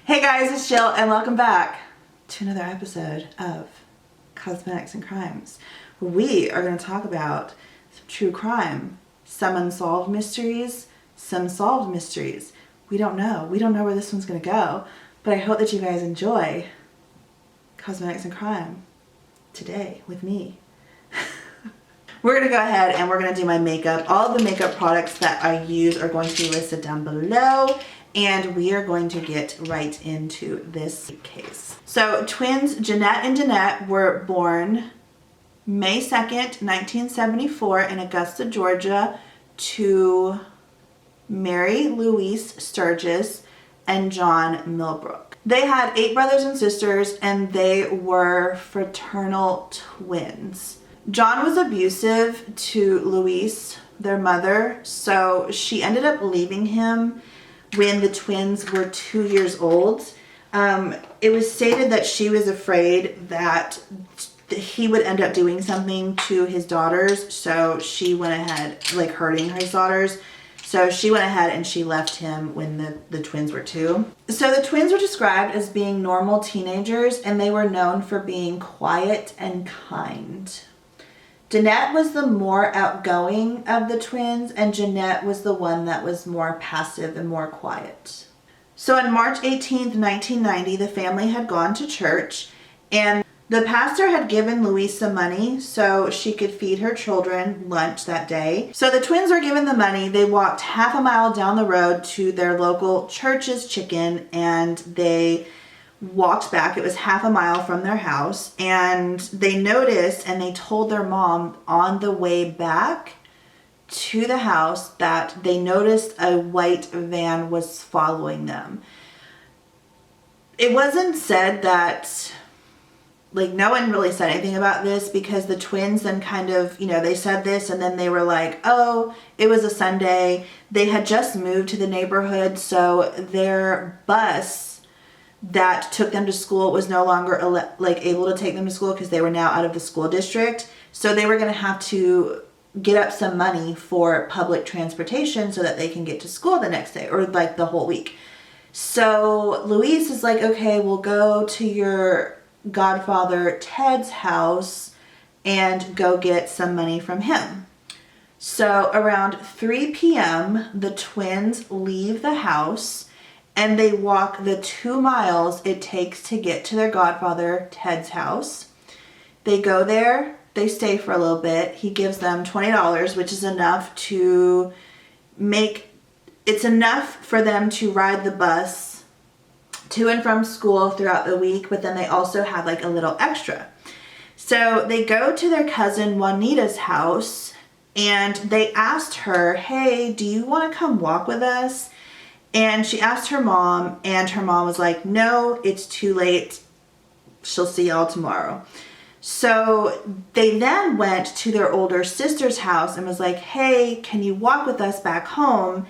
Hey guys, it's Jill and welcome back to another episode of Cosmetics and Crimes, where we are going to talk about some true crime, some unsolved mysteries, some solved mysteries. We don't know where this one's going to go, but I hope that you guys enjoy Cosmetics and Crime today with me. We're going to go ahead and we're going to do my makeup. All of the makeup products that I use are going to be listed down below. And we are going to get right into this case. So twins Jeanette and Danette were born May 2nd, 1974 in Augusta, Georgia to Mary Louise Sturgis and John Millbrook. They had 8 brothers and sisters and they were fraternal twins. John was abusive to Louise, their mother, so she ended up leaving him when the twins were 2 years old. It was stated that she was afraid that he would end up doing something to his daughters, so she went ahead, like hurting his daughters. So she went ahead and she left him when the twins were 2. So the twins were described as being normal teenagers and they were known for being quiet and kind. Danette was the more outgoing of the twins and Jeanette was the one that was more passive and more quiet. So on March 18th, 1990, the family had gone to church and the pastor had given Louise some money so she could feed her children lunch that day. So the twins were given the money. They walked half a mile down the road to their local church's chicken and they walked back. It was half a mile from their house and they noticed and they told their mom on the way back to the house that they noticed a white van was following them. It wasn't said that, like, no one really said anything about this because the twins then kind of, they said this and then they were like, oh, it was a Sunday. They had just moved to the neighborhood, so their bus that took them to school was no longer able to take them to school because they were now out of the school district. So they were going to have to get up some money for public transportation so that they can get to school the next day or like the whole week. So Louise is like, okay, we'll go to your godfather Ted's house and go get some money from him. So around 3 p.m. the twins leave the house and they walk the 2 miles it takes to get to their godfather Ted's house. They go there, they stay for a little bit. He gives them $20, which is enough to it's enough for them to ride the bus to and from school throughout the week, but then they also have like a little extra. So they go to their cousin Juanita's house and they asked her, hey, do you want to come walk with us? And she asked her mom and her mom was like, no, it's too late. She'll see y'all tomorrow. So they then went to their older sister's house and was like, hey, can you walk with us back home?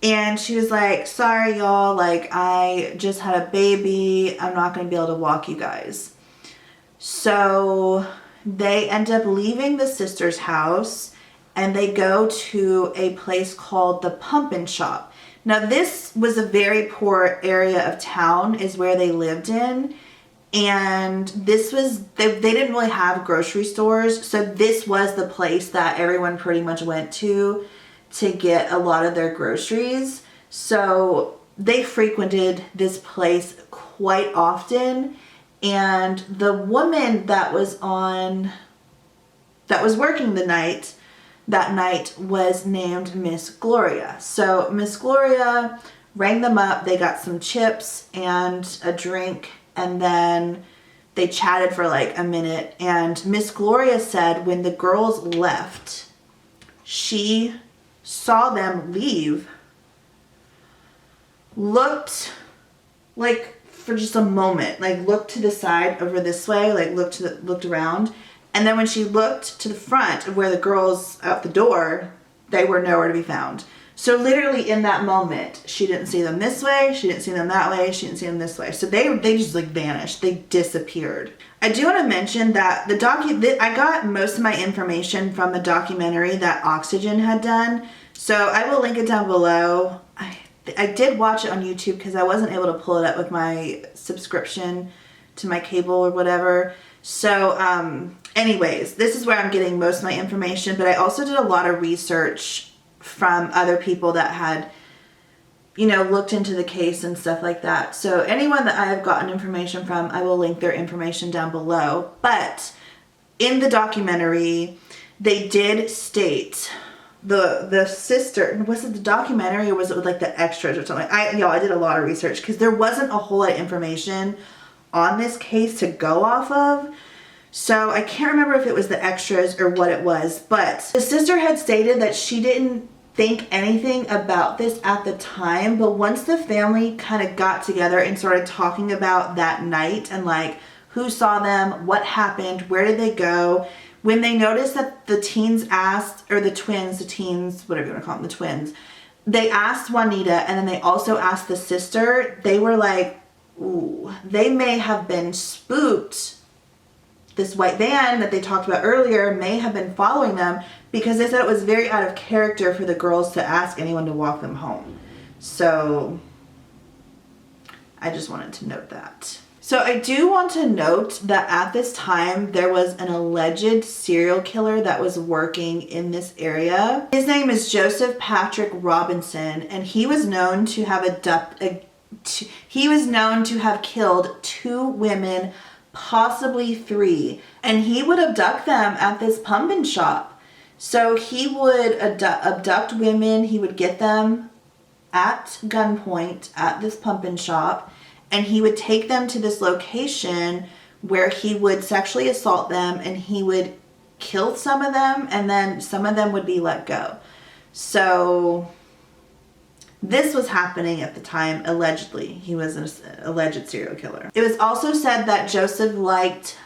And she was like, sorry, y'all, like I just had a baby. I'm not going to be able to walk you guys. So they end up leaving the sister's house and they go to a place called the Pumpkin Shop. Now this was a very poor area of town is where they lived in. And this was, they didn't really have grocery stores. So this was the place that everyone pretty much went to get a lot of their groceries. So they frequented this place quite often. And the woman that was working that night was named Miss Gloria. So Miss Gloria rang them up. They got some chips and a drink and then they chatted for like a minute. And Miss Gloria said when the girls left, she saw them leave, looked like for just a moment, like looked to the side over this way, like looked around. And then when she looked to the front of where the girls out the door, they were nowhere to be found. So literally in that moment, she didn't see them this way, she didn't see them that way, she didn't see them this way. So they just like vanished. They disappeared. I do want to mention that I got most of my information from the documentary that Oxygen had done. So I will link it down below. I did watch it on YouTube because I wasn't able to pull it up with my subscription to my cable or whatever. So anyways, this is where I'm getting most of my information, but I also did a lot of research from other people that had, you know, looked into the case and stuff like that. So anyone that I have gotten information from, I will link their information down below. But in the documentary, they did state the sister, was it the documentary or was it with like the extras or something? I did a lot of research because there wasn't a whole lot of information on this case to go off of. So I can't remember if it was the extras or what it was, but the sister had stated that she didn't think anything about this at the time, but once the family kind of got together and started talking about that night and like who saw them, what happened, where did they go, when they noticed that the teens asked, or the teens, whatever you want to call them, the twins, they asked Juanita and then they also asked the sister, they were like, ooh, they may have been spooked. This white van that they talked about earlier may have been following them, because they said it was very out of character for the girls to ask anyone to walk them home. So I just wanted to note that. So I do want to note that at this time there was an alleged serial killer that was working in this area. His name is Joseph Patrick Robinson, and he was known to have killed 2 women, possibly 3, and he would abduct them at this pumpkin shop. So he would abduct women, he would get them at gunpoint at this pumpkin shop, and he would take them to this location where he would sexually assault them, and he would kill some of them, and then some of them would be let go. So this was happening at the time, allegedly. He was an alleged serial killer. It was also said that Joseph liked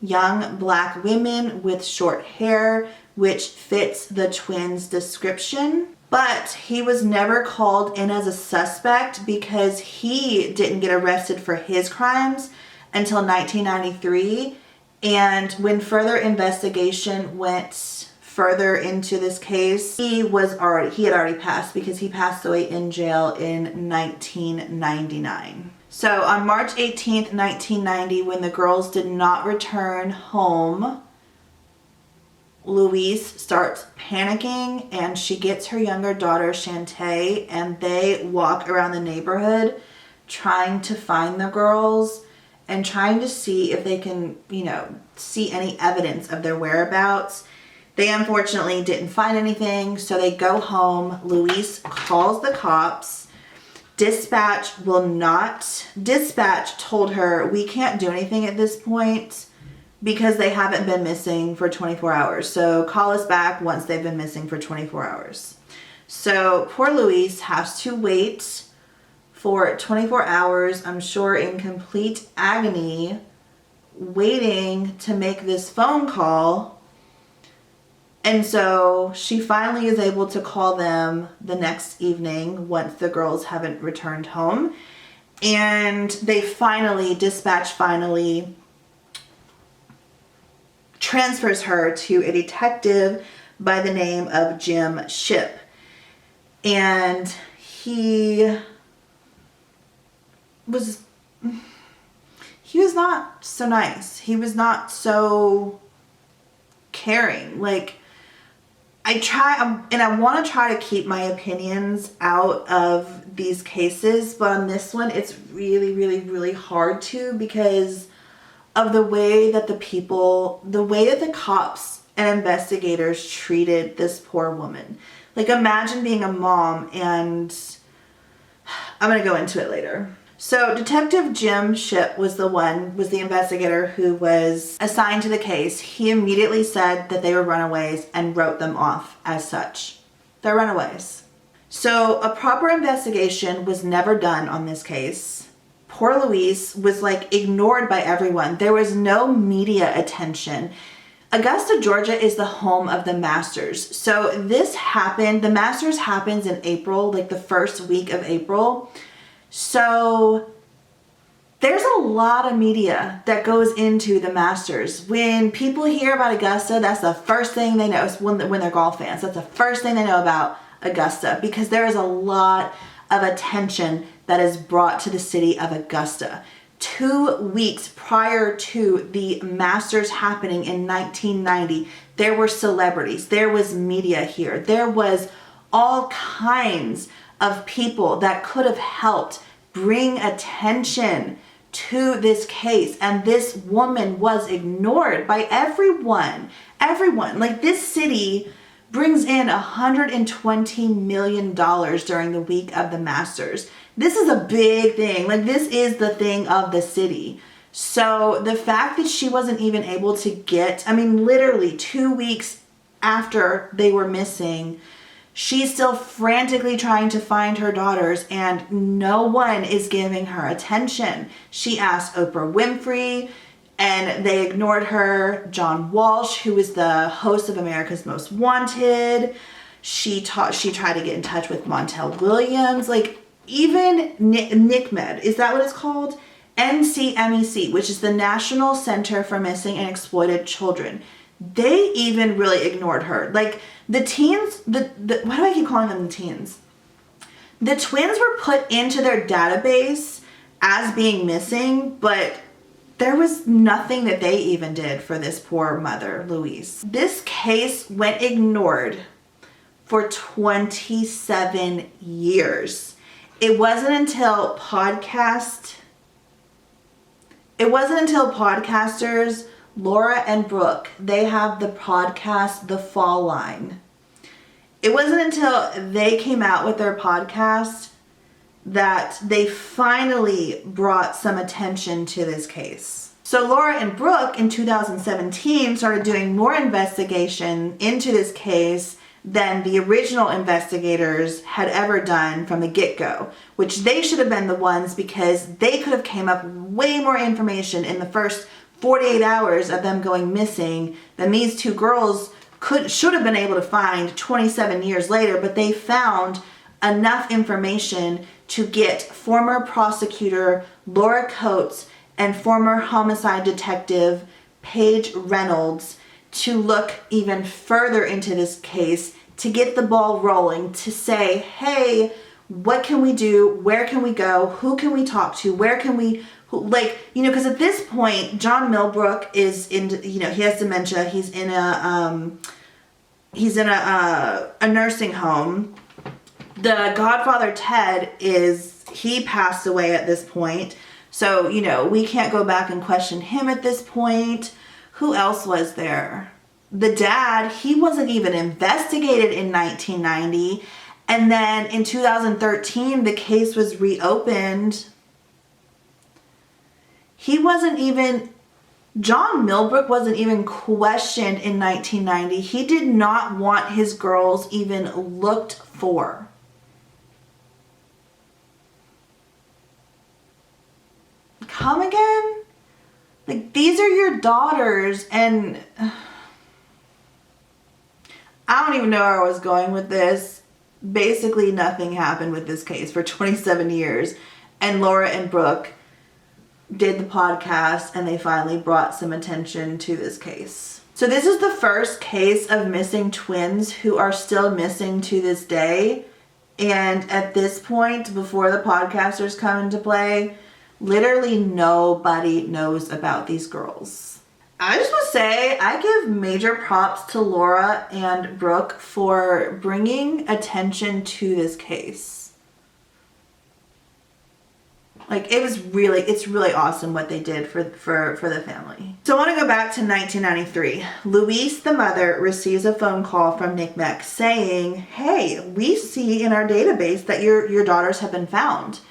young black women with short hair, which fits the twins' description. But he was never called in as a suspect because he didn't get arrested for his crimes until 1993. And when further investigation went further into this case, he had already passed, because he passed away in jail in 1999. So on March 18th, 1990, when the girls did not return home, Louise starts panicking and she gets her younger daughter Shantae, and they walk around the neighborhood trying to find the girls and trying to see if they can, you know, see any evidence of their whereabouts. They unfortunately didn't find anything, so they go home. Louise calls the cops. Dispatch told her, we can't do anything at this point because they haven't been missing for 24 hours. So call us back once they've been missing for 24 hours. So poor Louise has to wait for 24 hours, I'm sure in complete agony, waiting to make this phone call. And so she finally is able to call them the next evening once the girls haven't returned home. And dispatch finally transfers her to a detective by the name of Jim Shipp. And he was not so nice. He was not so caring. Like, I want to try to keep my opinions out of these cases, but on this one, it's really, really, really hard to, because of the way that the cops and investigators treated this poor woman. Like, imagine being a mom, and I'm going to go into it later. So Detective Jim Shipp was the investigator who was assigned to the case. He immediately said that they were runaways and wrote them off as such. They're runaways. So a proper investigation was never done on this case. Poor Louise was ignored by everyone. There was no media attention. Augusta, Georgia is the home of the Masters. So the Masters happens in April, the first week of April. So there's a lot of media that goes into the Masters. When people hear about Augusta, that's the first thing they know. When they're golf fans, that's the first thing they know about Augusta, because there is a lot of attention that is brought to the city of Augusta. 2 weeks prior to the Masters happening in 1990, there were celebrities, there was media here, there was all kinds of people that could have helped bring attention to this case, and this woman was ignored by everyone. Like, this city brings in $120 million during the week of the Masters. This is a big thing. Like, this is the thing of the city. So the fact that she wasn't even able to get, I mean, literally 2 weeks after they were missing, she's still frantically trying to find her daughters, and no one is giving her attention. She asked Oprah Winfrey, and they ignored her. John Walsh, who is the host of America's Most Wanted, she tried to get in touch with Montel Williams. Like, even NCMEC, is that what it's called? NCMEC, which is the National Center for Missing and Exploited Children. They even really ignored her. Like, the teens, why do I keep calling them the teens? The twins were put into their database as being missing, but there was nothing that they even did for this poor mother, Louise. This case went ignored for 27 years. It wasn't until podcasters Laura and Brooke, they have the podcast The Fall Line. It wasn't until they came out with their podcast that they finally brought some attention to this case. So Laura and Brooke in 2017 started doing more investigation into this case than the original investigators had ever done from the get-go, which they should have been the ones, because they could have came up with way more information in the first 48 hours of them going missing than these two girls should have been able to find 27 years later. But they found enough information to get former prosecutor Laura Coates and former homicide detective Paige Reynolds to look even further into this case, to get the ball rolling, to say, hey, what can we do? Where can we go? Who can we talk to? Where can we, because at this point, John Millbrook is in, he has dementia. He's in a nursing home. The godfather, Ted, he passed away at this point. So, we can't go back and question him at this point. Who else was there? The dad, he wasn't even investigated in 1990. And then in 2013, the case was reopened. John Millbrook wasn't even questioned in 1990. He did not want his girls even looked for. Come again? Like, these are your daughters, and I don't even know where I was going with this. Basically, nothing happened with this case for 27 years, and Laura and Brooke did the podcast, and they finally brought some attention to this case. So this is the first case of missing twins who are still missing to this day. And at this point, before the podcasters come into play, literally nobody knows about these girls. I just want to say, I give major props to Laura and Brooke for bringing attention to this case. Like, it's really awesome what they did for the family. So I want to go back to 1993. Louise, the mother, receives a phone call from NCMEC saying, hey, we see in our database that your daughters have been found.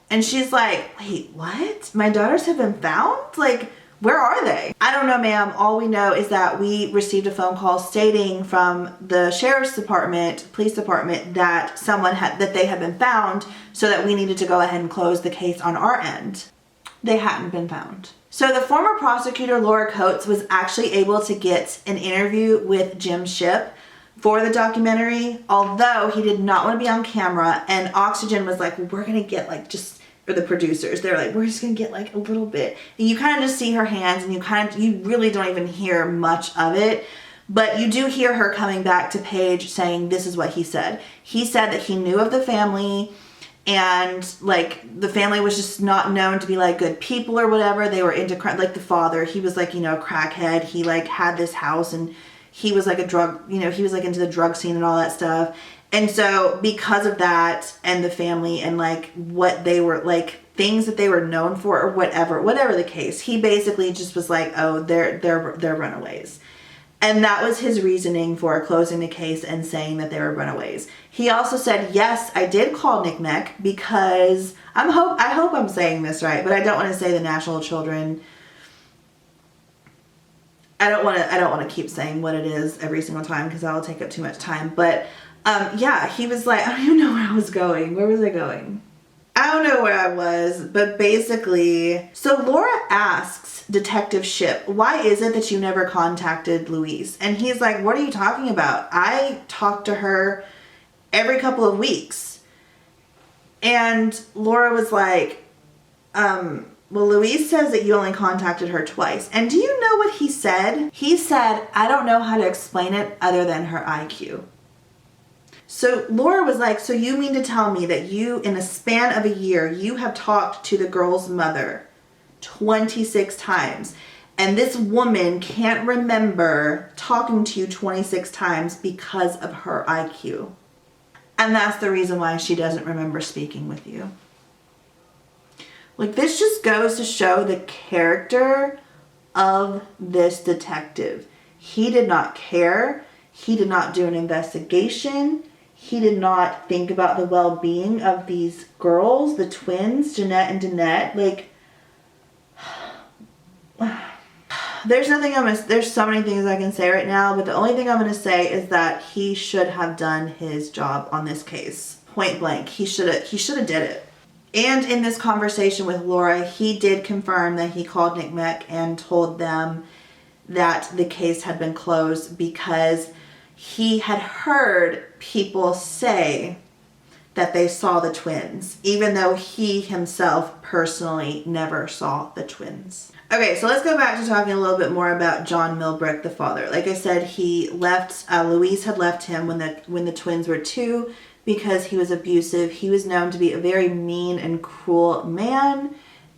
And she's like, wait, what? My daughters have been found? Like, where are they? I don't know, ma'am. All we know is that we received a phone call stating from the sheriff's department, police department, that they had been found, so that we needed to go ahead and close the case on our end. They hadn't been found. So the former prosecutor, Laura Coates, was actually able to get an interview with Jim Shipp for the documentary, although he did not want to be on camera, and Oxygen was like, well, we're going to get or the producers, they're like, we're just gonna get a little bit. And you kind of just see her hands, and you really don't even hear much of it. But you do hear her coming back to Paige saying, this is what he said. He said that he knew of the family, And like the family was just not known to be like good people or whatever. They were into like the father, he was like, you know, a crackhead. He like had this house and he was like a drug, you know, he was like into the drug scene and all that stuff. And so because of that and the family and like what they were like, things that they were known for or whatever the case, he basically just was like, oh, they're runaways. And that was his reasoning for closing the case and saying that they were runaways. He also said, yes, I did call NCMEC because I hope I'm saying this right, but I don't want to say the National Children. I don't want to keep saying what it is every single time because that'll take up too much time. But yeah, he was like, I don't even know where I was going. Where was I going? I don't know where I was, but basically, so Laura asks Detective Shipp, why is it that you never contacted Louise? And he's like, what are you talking about? I talk to her every couple of weeks. And Laura was like, well, Louise says that you only contacted her twice. And do you know what he said? He said, I don't know how to explain it other than her IQ. So Laura was like, so you mean to tell me that you, in a span of a year, you have talked to the girl's mother 26 times, and this woman can't remember talking to you 26 times because of her IQ. And that's the reason why she doesn't remember speaking with you. Like, this just goes to show the character of this detective. He did not care. He did not do an investigation. He did not think about the well-being of these girls, the twins, Jeanette and Danette. Like, there's so many things I can say right now, but the only thing I'm going to say is that he should have done his job on this case. Point blank. He should have did it. And in this conversation with Laura, he did confirm that he called NCMEC and told them that the case had been closed because he had heard people say that they saw the twins, even though he himself personally never saw the twins. Okay, so let's go back to talking a little bit more about John Millbrook, the father. Like I said, he left, Louise had left him when the twins were 2 because he was abusive. He was known to be a very mean and cruel man,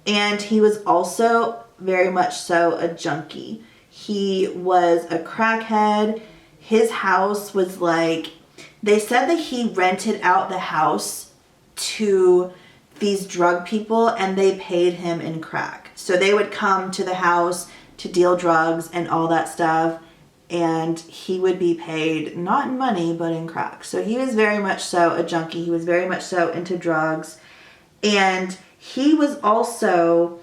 and he was also very much so a junkie. He was a crackhead. His house was like, they said that he rented out the house to these drug people and they paid him in crack. So they would come to the house to deal drugs and all that stuff, and he would be paid not in money but in crack. So he was very much so a junkie. He was very much so into drugs, and he also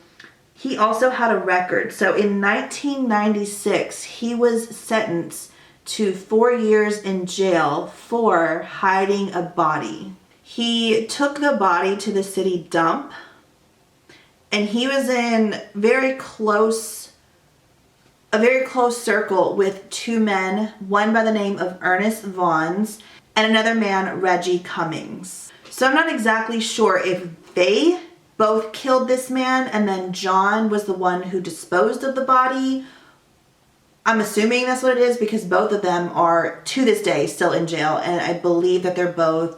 had a record. So in 1996 he was sentenced to 4 years in jail for hiding a body. He took the body to the city dump, and he was in a very close circle with 2 men, one by the name of Ernest Vaughns and another man, Reggie Cummings. So I'm not exactly sure if they both killed this man and then John was the one who disposed of the body. I'm assuming that's what it is because both of them are, to this day, still in jail, and I believe that they're both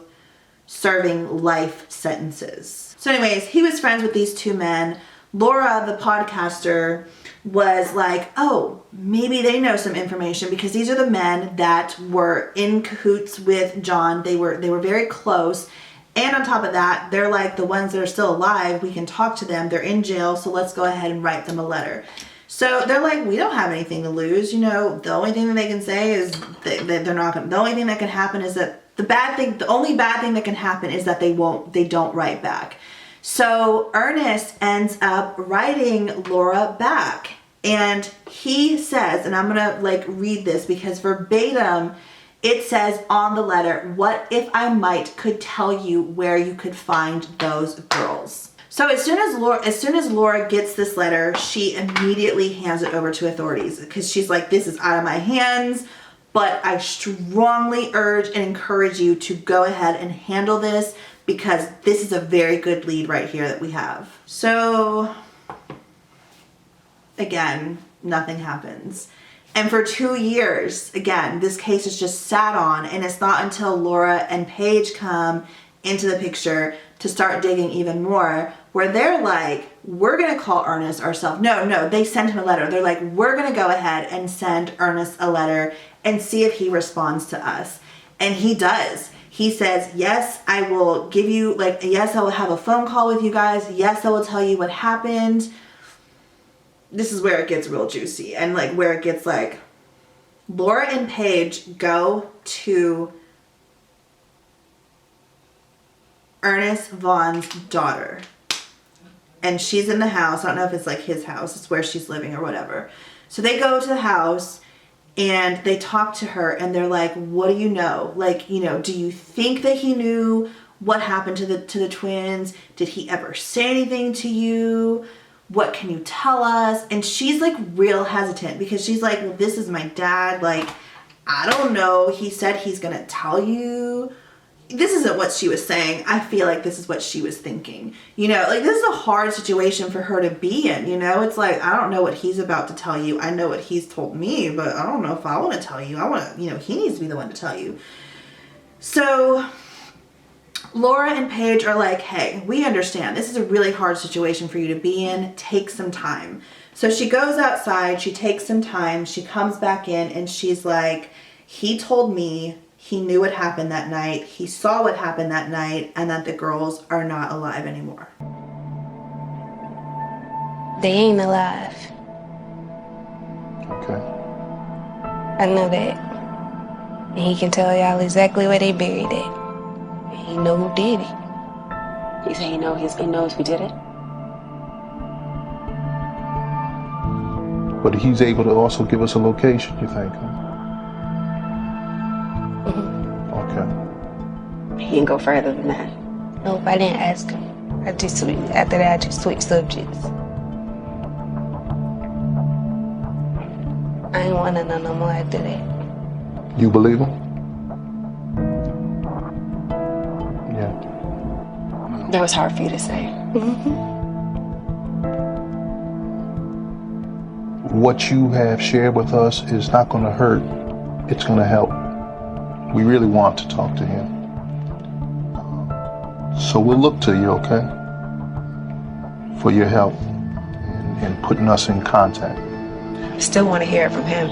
serving life sentences. So anyways, he was friends with these 2 men. Laura, the podcaster, was like, oh, maybe they know some information because these are the men that were in cahoots with John. They were very close. And on top of that, they're like the ones that are still alive. We can talk to them. They're in jail, so let's go ahead and write them a letter. So they're like, we don't have anything to lose. You know, the only thing that they can say is that they're not going to, the only thing that can happen is that the only bad thing that can happen is that they don't write back. So Ernest ends up writing Laura back, and he says, and I'm going to like read this because verbatim it says on the letter, what if I could tell you where you could find those girls. So as soon as Laura gets this letter, she immediately hands it over to authorities because she's like, this is out of my hands, but I strongly urge and encourage you to go ahead and handle this because this is a very good lead right here that we have. So again, nothing happens. And for 2 years, again, this case is just sat on, and it's not until Laura and Paige come into the picture to start digging even more, where they're like, we're going to call Ernest ourselves. No, they sent him a letter. They're like, we're going to go ahead and send Ernest a letter and see if he responds to us. And he does. He says, yes, I will give you, like, yes, I will have a phone call with you guys. Yes, I will tell you what happened. This is where it gets real juicy, and like where it gets like, Laura and Paige go to Ernest Vaughn's daughter, and she's in the house. I don't know if it's like his house. It's where she's living or whatever. So they go to the house and they talk to her, and they're like, what do you know? Like, you know, do you think that he knew what happened to the twins? Did he ever say anything to you? What can you tell us? And she's like real hesitant, because she's like, well, this is my dad. Like, I don't know. He said he's going to tell you. This isn't what she was saying. I feel like this is what she was thinking. You know, like, this is a hard situation for her to be in, you know? It's like, I don't know what he's about to tell you. I know what he's told me, but I don't know if I want to tell you. I want to, you know, he needs to be the one to tell you. So Laura and Paige are like, hey, we understand. This is a really hard situation for you to be in. Take some time. So she goes outside. She takes some time. She comes back in and she's like, he told me he knew what happened that night. He saw what happened that night, and that the girls are not alive anymore. They ain't alive. Okay. I know that. And he can tell y'all exactly where they buried it. And he know who did it. You say he knows who did it? But he's able to also give us a location, you think? Huh? Okay. He didn't go further than that. Nope, I didn't ask him. After that, I just switched subjects. I ain't want to know no more after that. You believe him? Yeah. That was hard for you to say. What you have shared with us is not going to hurt. It's going to help. We really want to talk to him. So we'll look to you, okay? For your help in putting us in contact. I still want to hear it from him.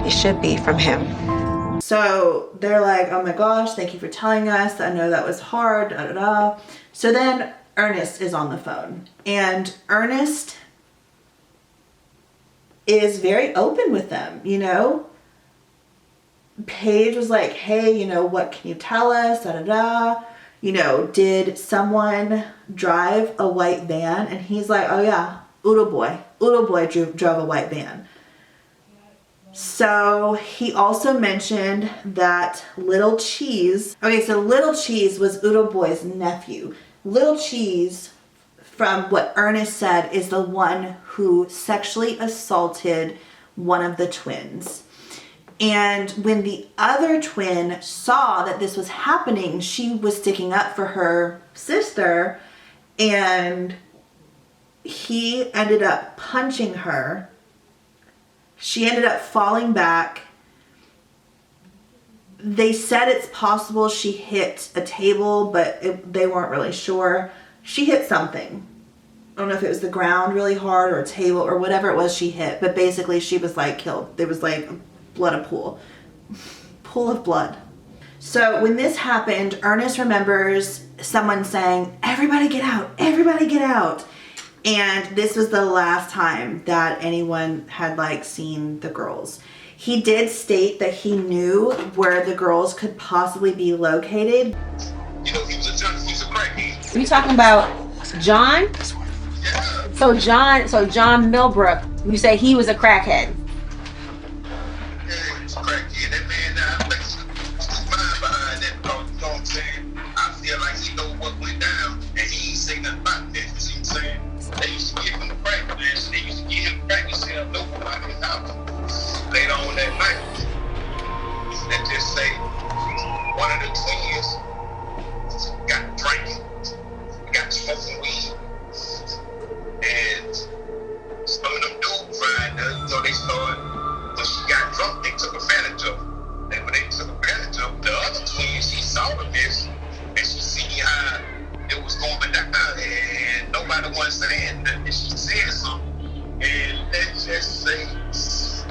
It should be from him. So they're like, oh my gosh, thank you for telling us. I know that was hard, da da da. So then Ernest is on the phone, and Ernest is very open with them, you know? Paige was like, hey, you know, what can you tell us, da da da. You know, did someone drive a white van? And he's like, oh yeah, Udo Boy drove a white van. So he also mentioned that Little Cheese, okay, so Little Cheese was Udo Boy's nephew. Little Cheese, from what Ernest said, is the one who sexually assaulted one of the twins. And when the other twin saw that this was happening, she was sticking up for her sister, and he ended up punching her. She ended up falling back. They said it's possible she hit a table, but they weren't really sure. She hit something. I don't know if it was the ground really hard or a table or whatever it was she hit, but basically she was like killed. There was like a pool of blood. So when this happened, Ernest remembers someone saying, everybody get out, everybody get out. And this was the last time that anyone had like seen the girls. He did state that he knew where the girls could possibly be located. You know, he was a junkie, he was a crackhead. Are you talking about John? Yeah. So John Millbrook, you say he was a crackhead. Yeah, he was a crackhead. That man, his mind behind that, you know what I'm saying? I feel like he know what went down, and he ain't say nothing about that, you see what I'm saying? They used to give him the crack, man. They used to give him crack, you see him know about his house. Later on that night, let's just say one of the twins got drinking, got smoking weed, and some of them dudes tried to, so they started saying that she said something, and let's just say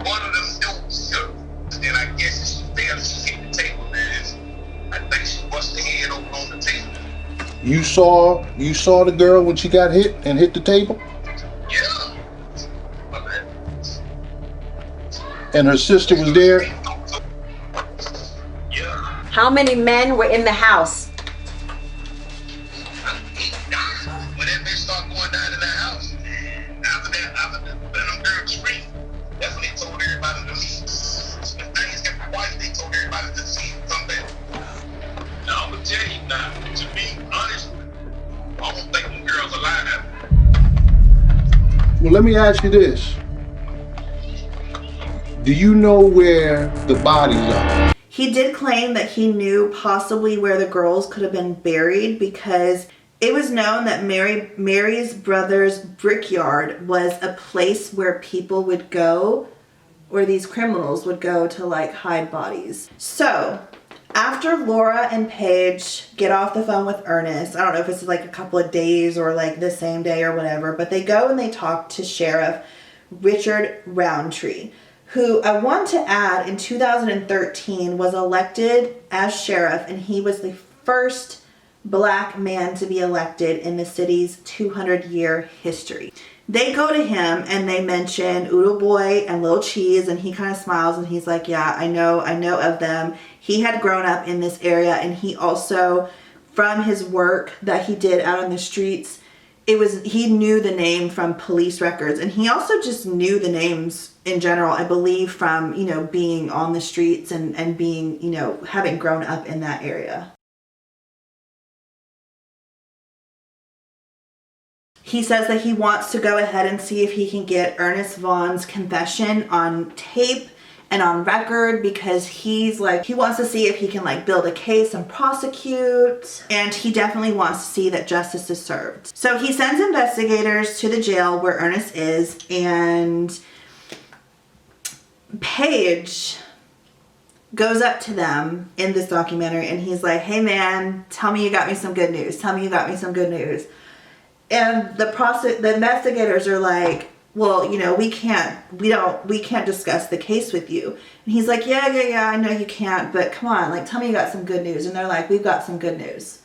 one of them notes shook, and I guess she fell, she hit the table, and I think she busted her head open on the table. You saw the girl when she got hit and hit the table? Yeah. And her sister was there? Yeah. How many men were in the house? When that bitch started going down in the house, after them girls screamed, that's when they told everybody to leave. When things got quiet, they told everybody to leave and come back. Now I'm gonna tell you now, to be honest, I don't think them girls are alive. Well, let me ask you this. Do you know where the bodies are? He did claim that he knew possibly where the girls could have been buried because it was known that Mary's brother's brickyard was a place where people would go, or these criminals would go to like hide bodies. So after Laura and Paige get off the phone with Ernest, I don't know if it's like a couple of days or like the same day or whatever, but they go and they talk to Sheriff Richard Roundtree, who I want to add in 2013 was elected as sheriff, and he was the first black man to be elected in the city's 200-year history. They go to him and they mention Oodle Boy and Lil Cheese, and he kind of smiles and he's like, yeah, I know of them. He had grown up in this area, and he also, from his work that he did out on the streets, he knew the name from police records, and he also just knew the names in general, I believe, from, being on the streets and being, having grown up in that area. He says that he wants to go ahead and see if he can get Ernest Vaughn's confession on tape and on record, because he wants to see if he can build a case and prosecute, and he definitely wants to see that justice is served. So he sends investigators to the jail where Ernest is, and Paige goes up to them in this documentary and he's like, hey man, tell me you got me some good news. Tell me you got me some good news. And the investigators are like, well, we can't discuss the case with you. And he's like, yeah, I know you can't, but come on, tell me you got some good news. And they're like, we've got some good news.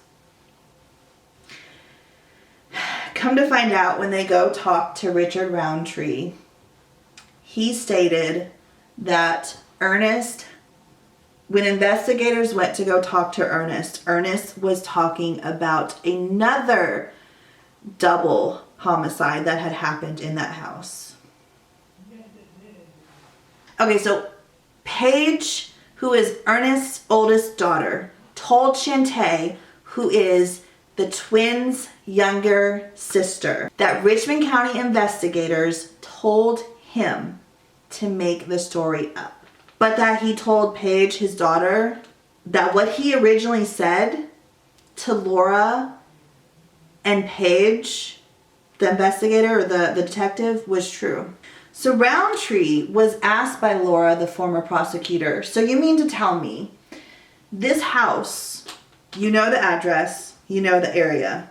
Come to find out, when they go talk to Richard Roundtree, he stated that when investigators went to go talk to Ernest was talking about another double homicide that had happened in that house. Okay, so Paige, who is Ernest's oldest daughter, told Shantae, who is the twins' younger sister, that Richmond County investigators told him to make the story up. But that he told Paige, his daughter, that what he originally said to Laura and Paige, the investigator or the detective, was true. So Roundtree was asked by Laura, the former prosecutor, so you mean to tell me this house, the address, the area,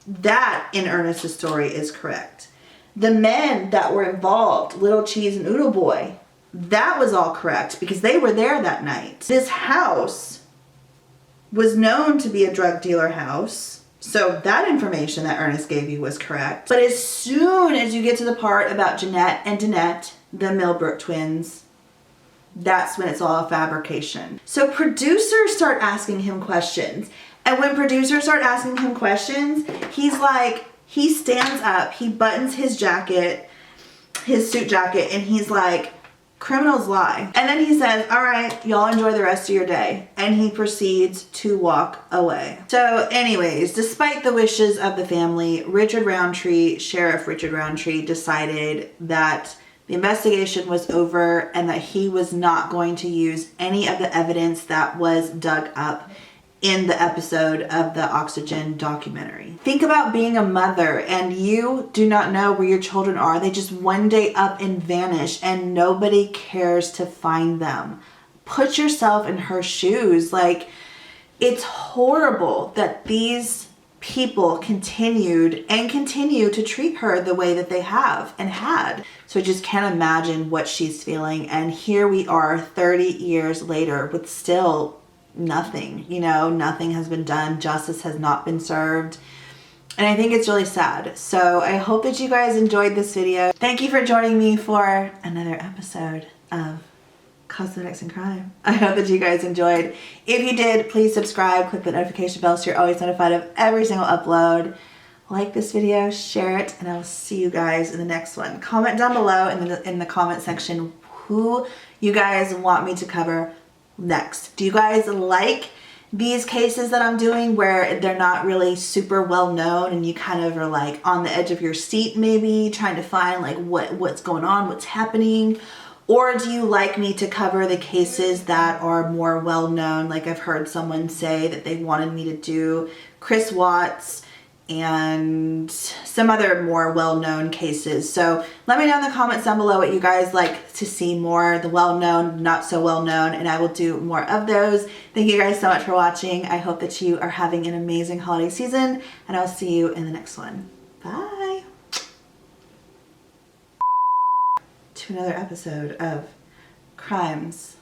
that in Ernest's story is correct. The men that were involved, Little Cheese and Oodle Boy, that was all correct because they were there that night. This house was known to be a drug dealer house, so that information that Ernest gave you was correct. But as soon as you get to the part about Jeanette and Danette, the Millbrook twins, that's when it's all a fabrication. So producers start asking him questions. And when producers start asking him questions, he stands up, he buttons his jacket, his suit jacket, and he's like, criminals lie. And then he says, all right, y'all enjoy the rest of your day. And he proceeds to walk away. So anyways, despite the wishes of the family, Sheriff Richard Roundtree decided that the investigation was over and that he was not going to use any of the evidence that was dug up in the episode of the Oxygen documentary. Think about being a mother and you do not know where your children are. They just one day up and vanish and nobody cares to find them. Put yourself in her shoes. It's horrible that these people continued and continue to treat her the way that they have and had. So I just can't imagine what she's feeling. And here we are 30 years later with still nothing, you know, nothing has been done. Justice has not been served. And I think it's really sad. So I hope that you guys enjoyed this video. Thank you for joining me for another episode of Cosmetics and Crime. I hope that you guys enjoyed. If you did, please subscribe, click the notification bell so you're always notified of every single upload. Like this video, share it, and I will see you guys in the next one. Comment down below in the comment section who you guys want me to cover next. Do you guys like these cases that I'm doing where they're not really super well known and you kind of are like on the edge of your seat maybe trying to find like what's going on, what's happening? Or do you like me to cover the cases that are more well known? Like I've heard someone say that they wanted me to do Chris Watts and some other more well-known cases. So let me know in the comments down below what you guys like to see more, the well-known, not so well-known, and I will do more of those. Thank you guys so much for watching. I hope that you are having an amazing holiday season, and I'll see you in the next one. Bye. To another episode of Crimes.